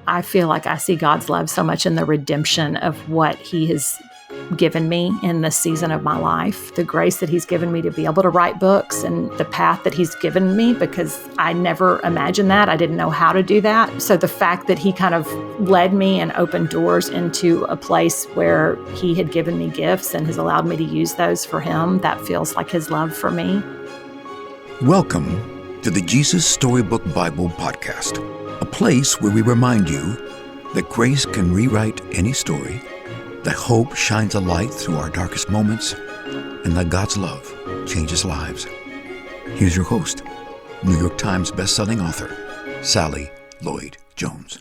I feel like I see God's love so much in the redemption of what he has given me in this season of my life, the grace that he's given me to be able to write books and the path that he's given me, because I never imagined that. I didn't know how to do that. So the fact that he kind of led me and opened doors into a place where he had given me gifts and has allowed me to use those for him, that feels like his love for me. Welcome to the Jesus Storybook Bible Podcast, a place where we remind you that grace can rewrite any story, that hope shines a light through our darkest moments, and that God's love changes lives. Here's your host, New York Times bestselling author, Sally Lloyd Jones.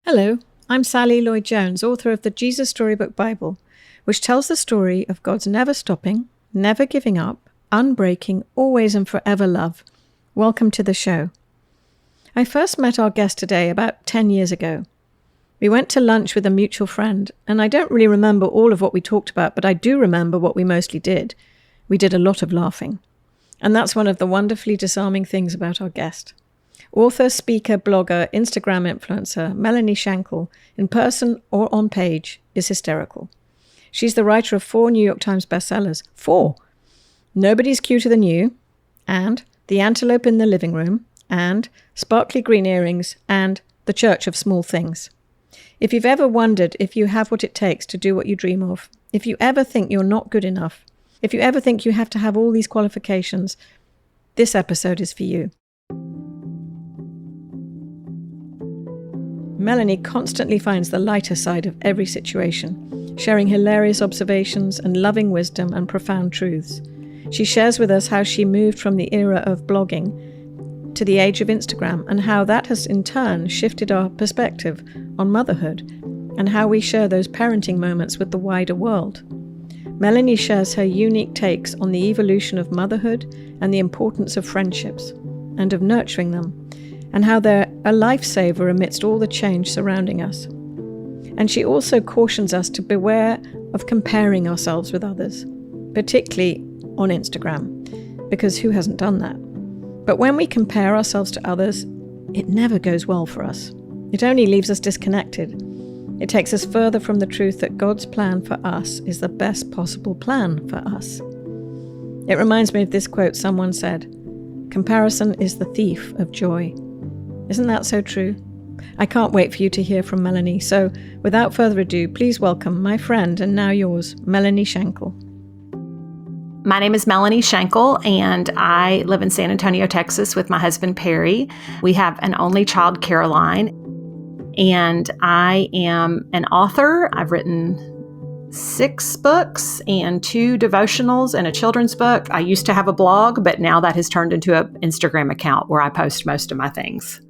Hello, I'm Sally Lloyd Jones, author of the Jesus Storybook Bible, which tells the story of God's never stopping, never giving up, unbreaking, always and forever love. Welcome to the show. I first met our guest today about 10 years ago. We went to lunch with a mutual friend, and I don't really remember all of what we talked about, but I do remember what we mostly did. We did a lot of laughing. And that's one of the wonderfully disarming things about our guest. Author, speaker, blogger, Instagram influencer, Melanie Shankle, in person or on page, is hysterical. She's the writer of 4 New York Times bestsellers. 4! Nobody's Cuter Than You, and The Antelope in the Living Room, and Sparkly Green Earrings, and The Church of Small Things. If you've ever wondered if you have what it takes to do what you dream of, if you ever think you're not good enough, if you ever think you have to have all these qualifications, this episode is for you. Melanie constantly finds the lighter side of every situation, sharing hilarious observations and loving wisdom and profound truths. She shares with us how she moved from the era of blogging to the age of Instagram, and how that has in turn shifted our perspective on motherhood, and how we share those parenting moments with the wider world. Melanie shares her unique takes on the evolution of motherhood and the importance of friendships, and of nurturing them, and how they're a lifesaver amidst all the change surrounding us. And she also cautions us to beware of comparing ourselves with others, particularly on Instagram, because who hasn't done that? But when we compare ourselves to others, it never goes well for us. It only leaves us disconnected. It takes us further from the truth that God's plan for us is the best possible plan for us. It reminds me of this quote someone said, "Comparison is the thief of joy." Isn't that so true? I can't wait for you to hear from Melanie. So without further ado, please welcome my friend and now yours, Melanie Shankle. My name is Melanie Shankle, and I live in San Antonio, Texas with my husband, Perry. We have an only child, Caroline, and I am an author. I've written 6 books and 2 devotionals and a children's book. I used to have a blog, but now that has turned into an Instagram account where I post most of my things.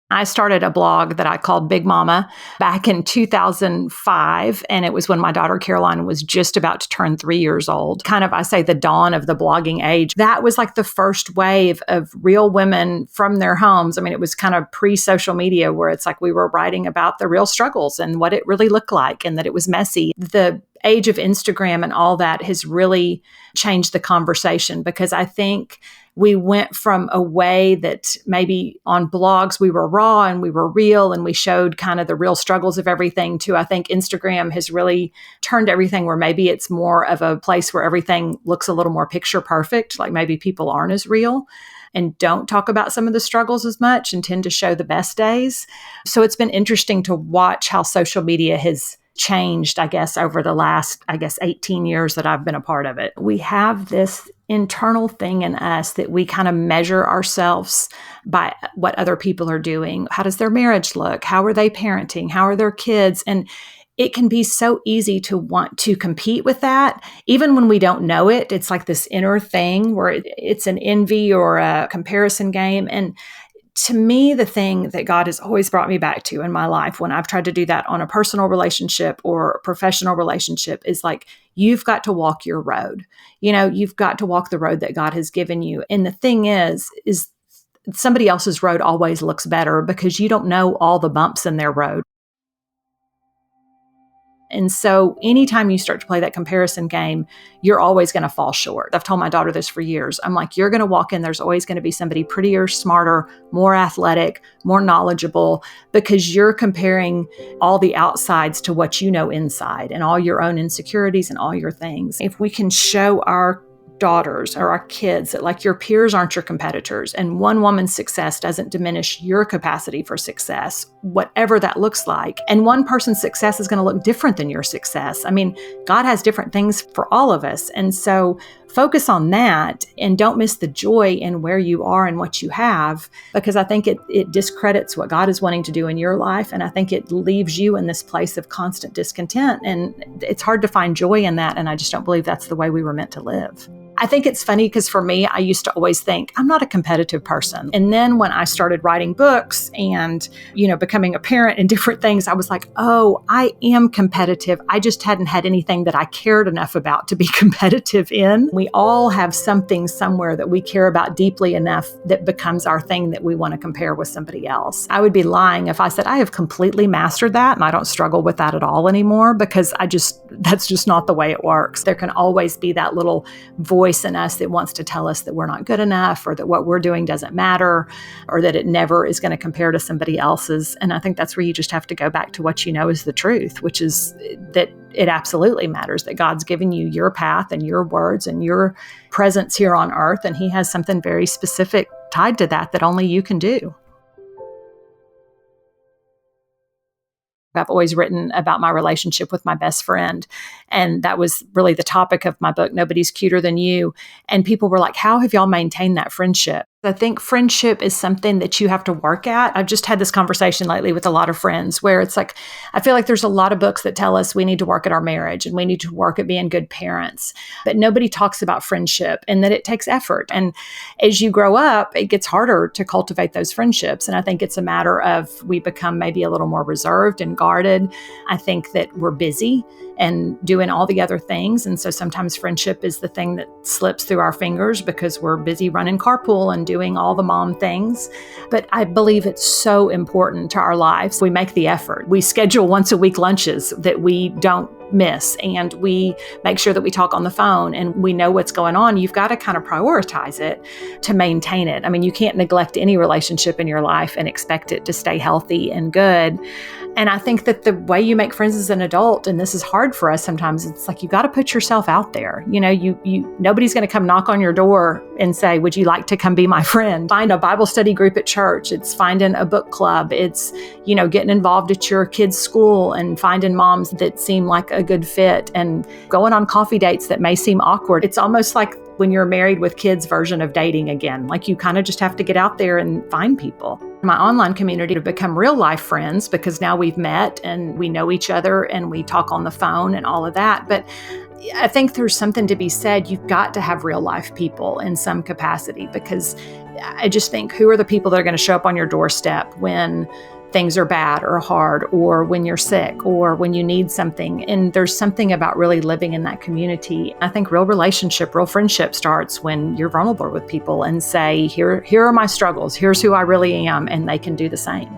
I started a blog that I called Big Mama back in 2005, and it was when my daughter Caroline was just about to turn 3 years old. Kind of, I say, the dawn of the blogging age. That was like the first wave of real women from their homes. I mean, it was kind of pre-social media where it's like we were writing about the real struggles and what it really looked like and that it was messy. The age of Instagram and all that has really changed the conversation, because I think we went from a way that maybe on blogs we were raw and we were real and we showed kind of the real struggles of everything, to I think Instagram has really turned everything where maybe it's more of a place where everything looks a little more picture perfect, like maybe people aren't as real and don't talk about some of the struggles as much and tend to show the best days. So it's been interesting to watch how social media has changed, I guess, over the last, 18 years that I've been a part of it. We have this internal thing in us that we kind of measure ourselves by what other people are doing. How does their marriage look? How are they parenting? How are their kids? And it can be so easy to want to compete with that. Even when we don't know it, it's like this inner thing where it's an envy or a comparison game. And to me, the thing that God has always brought me back to in my life when I've tried to do that on a personal relationship or a professional relationship is like, you've got to walk your road. You know, you've got to walk the road that God has given you. And the thing is somebody else's road always looks better because you don't know all the bumps in their road. And so anytime you start to play that comparison game, you're always going to fall short. I've told my daughter this for years. I'm like, you're going to walk in, there's always going to be somebody prettier, smarter, more athletic, more knowledgeable, because you're comparing all the outsides to what you know inside and all your own insecurities and all your things. If we can show our daughters or our kids that like your peers aren't your competitors and one woman's success doesn't diminish your capacity for success, whatever that looks like. And one person's success is going to look different than your success. I mean, God has different things for all of us. And so focus on that and don't miss the joy in where you are and what you have, because I think it discredits what God is wanting to do in your life. And I think it leaves you in this place of constant discontent. And it's hard to find joy in that. And I just don't believe that's the way we were meant to live. I think it's funny because for me, I used to always think I'm not a competitive person. And then when I started writing books and, becoming a parent and different things, I was like, oh, I am competitive. I just hadn't had anything that I cared enough about to be competitive in. We all have something somewhere that we care about deeply enough that becomes our thing that we want to compare with somebody else. I would be lying if I said I have completely mastered that and I don't struggle with that at all anymore, because that's just not the way it works. There can always be that little voice in us that wants to tell us that we're not good enough or that what we're doing doesn't matter or that it never is going to compare to somebody else's. And I think that's where you just have to go back to what you know is the truth, which is that it absolutely matters, that God's given you your path and your words and your presence here on earth. And He has something very specific tied to that only you can do. I've always written about my relationship with my best friend. And that was really the topic of my book, Nobody's Cuter Than You. And people were like, how have y'all maintained that friendship? I think friendship is something that you have to work at. I've just had this conversation lately with a lot of friends where it's like, I feel like there's a lot of books that tell us we need to work at our marriage and we need to work at being good parents, but nobody talks about friendship and that it takes effort. And as you grow up, it gets harder to cultivate those friendships. And I think it's a matter of we become maybe a little more reserved and guarded. I think that we're busy and doing all the other things. And so sometimes friendship is the thing that slips through our fingers because we're busy running carpool and doing all the mom things. But I believe it's so important to our lives. We make the effort. We schedule once a week lunches that we don't miss, and we make sure that we talk on the phone and we know what's going on. You've got to kind of prioritize it to maintain it. I mean, you can't neglect any relationship in your life and expect it to stay healthy and good. And I think that the way you make friends as an adult, and this is hard for us sometimes, it's like you got to put yourself out there. Nobody's going to come knock on your door and say, would you like to come be my friend? Find a Bible study group at church. It's finding a book club. It's, getting involved at your kids' school and finding moms that seem like a good fit and going on coffee dates that may seem awkward. It's almost like when you're married with kids version of dating again. Like you kind of just have to get out there and find people. My online community have become real life friends because now we've met and we know each other and we talk on the phone and all of that. But I think there's something to be said. You've got to have real life people in some capacity, because I just think, who are the people that are going to show up on your doorstep when things are bad or hard, or when you're sick, or when you need something? And there's something about really living in that community. I think real friendship starts when you're vulnerable with people and say, here are my struggles. Here's who I really am. And they can do the same.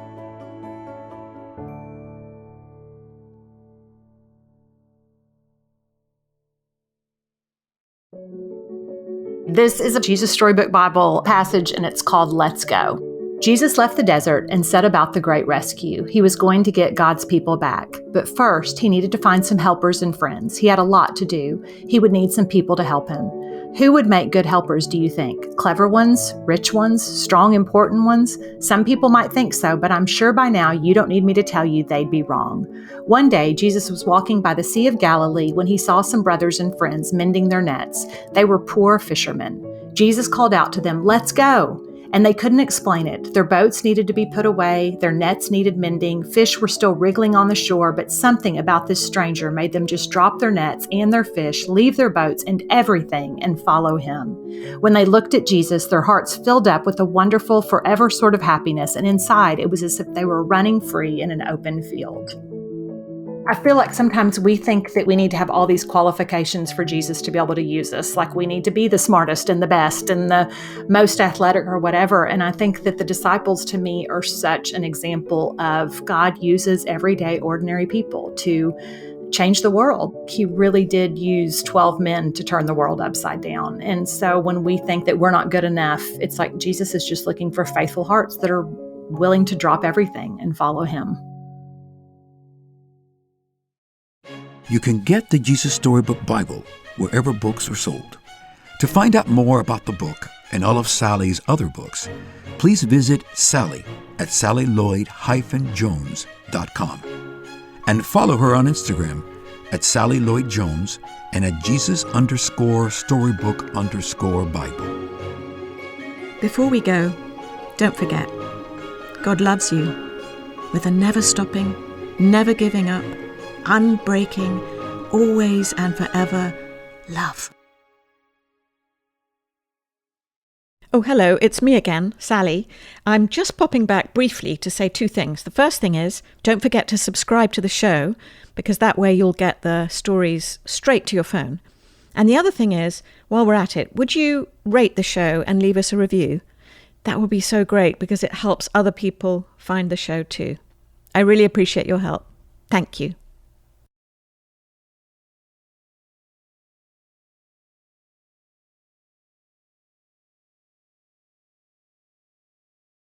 This is a Jesus Storybook Bible passage, and it's called Let's Go. Jesus left the desert and set about the great rescue. He was going to get God's people back. But first, he needed to find some helpers and friends. He had a lot to do. He would need some people to help him. Who would make good helpers, do you think? Clever ones? Rich ones? Strong, important ones? Some people might think so, but I'm sure by now you don't need me to tell you they'd be wrong. One day, Jesus was walking by the Sea of Galilee when he saw some brothers and friends mending their nets. They were poor fishermen. Jesus called out to them, "Let's go!" And they couldn't explain it. Their boats needed to be put away. Their nets needed mending. Fish were still wriggling on the shore, but something about this stranger made them just drop their nets and their fish, leave their boats and everything, and follow him. When they looked at Jesus, their hearts filled up with a wonderful, forever sort of happiness, and inside it was as if they were running free in an open field. I feel like sometimes we think that we need to have all these qualifications for Jesus to be able to use us. Like we need to be the smartest and the best and the most athletic or whatever. And I think that the disciples, to me, are such an example of God uses everyday, ordinary people to change the world. He really did use 12 men to turn the world upside down. And so when we think that we're not good enough, it's like Jesus is just looking for faithful hearts that are willing to drop everything and follow him. You can get the Jesus Storybook Bible wherever books are sold. To find out more about the book and all of Sally's other books, please visit Sally at SallyLloyd-Jones.com and follow her on Instagram at Sally Lloyd Jones and at Jesus_Storybook_Bible. Before we go, don't forget, God loves you with a never stopping, never giving up, unbreaking, always and forever love. Oh, hello, it's me again, Sally. I'm just popping back briefly to say two things. The first thing is, don't forget to subscribe to the show, because that way you'll get the stories straight to your phone. And the other thing is, while we're at it, would you rate the show and leave us a review? That would be so great, because it helps other people find the show too. I really appreciate your help. Thank you.